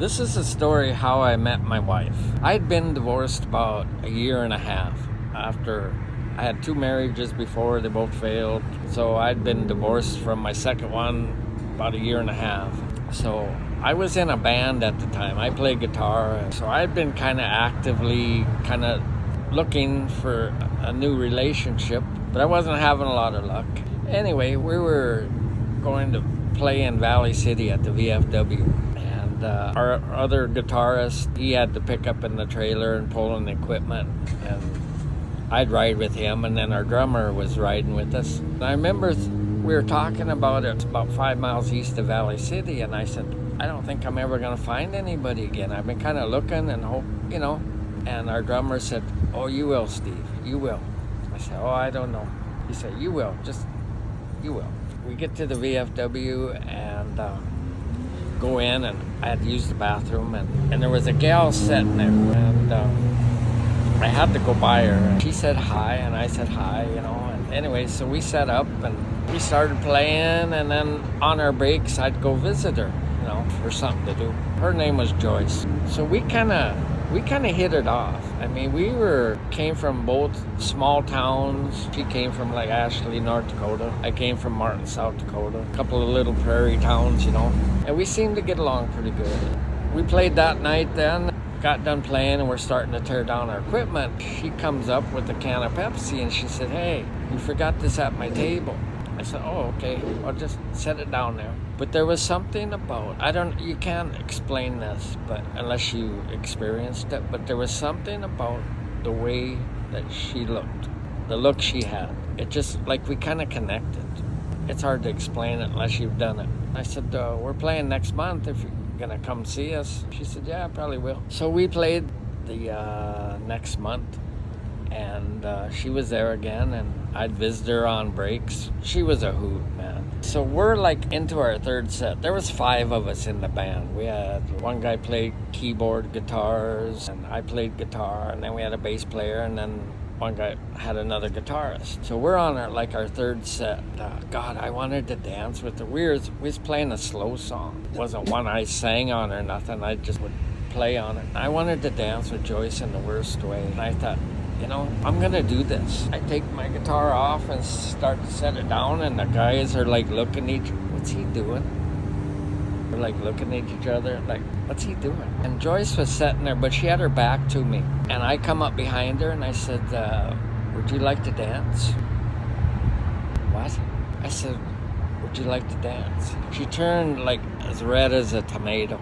This is the story how I met my wife. I'd been divorced about a year and a half after I had two marriages before, they both failed. So I'd been divorced from my second one about a year and a half. So I was in a band at the time. I played guitar. So I'd been kind of actively looking for a new relationship, but I wasn't having a lot of luck. Anyway, we were going to play in Valley City at the VFW. Our other guitarist, he had to pick up in the trailer and pull in the equipment, and I'd ride with him, and then our drummer was riding with us. And I remember we were talking about it about 5 miles east of Valley City, and I said, I don't think I'm ever going to find anybody again. I've been kind of looking and hope, And our drummer said, oh, you will, Steve, you will. I said, oh, I don't know. He said, you will, you will. We get to the VFW and go in, and I had to use the bathroom, and there was a gal sitting there, and I had to go by her, and she said hi, and I said hi, and anyway, so we set up, and we started playing, and then on our breaks, I'd go visit her, for something to do. Her name was Joyce, so we kind of hit it off. I mean, came from both small towns. She came from like Ashley, North Dakota. I came from Martin, South Dakota. A couple of little prairie towns, And we seemed to get along pretty good. We played that night then, got done playing, and we're starting to tear down our equipment. She comes up with a can of Pepsi, and she said, hey, you forgot this at my table. I said, oh, okay, I'll just set it down there. But there was something about, you can't explain this, but unless you experienced it, but there was something about the way that she looked, the look she had. It just, like, we kind of connected. It's hard to explain it unless you've done it. I said, we're playing next month if you're gonna come see us. She said, yeah, I probably will. So we played the next month, and she was there again, and I'd visit her on breaks. She was a hoot, man. So we're like into our third set. There was 5 of us in the band. We had one guy played keyboard, guitars, and I played guitar, and then we had a bass player, and then one guy had another guitarist. So we're on our third set. God, I wanted to dance with her. We was playing a slow song. It wasn't one I sang on or nothing. I just would play on it. I wanted to dance with Joyce in the worst way, and I thought, I'm gonna do this. I take my guitar off and start to set it down, and the guys are like looking at what's he doing? We're like looking at each other, like, what's he doing? And Joyce was sitting there, but she had her back to me. And I come up behind her and I said, would you like to dance? What? I said, would you like to dance? She turned like as red as a tomato.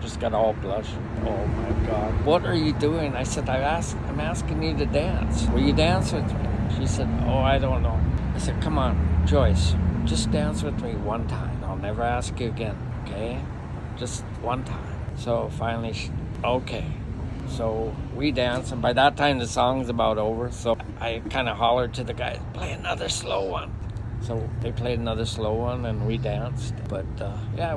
Just got all blushing. Oh my God. What are you doing? I said, I'm asking you to dance. Will you dance with me? She said, oh, I don't know. I said, come on, Joyce, just dance with me one time. I'll never ask you again, okay? Just one time. So finally, okay. So we danced, and by that time the song's about over. So I kind of hollered to the guys, play another slow one. So they played another slow one, and we danced. But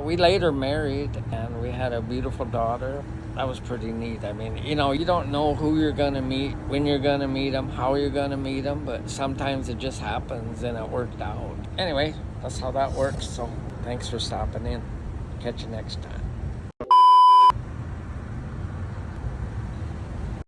we later married, and we had a beautiful daughter. That was pretty neat. I mean, you don't know who you're going to meet, when you're going to meet them, how you're going to meet them, but sometimes it just happens, and it worked out. Anyway, that's how that works. So thanks for stopping in. Catch you next time.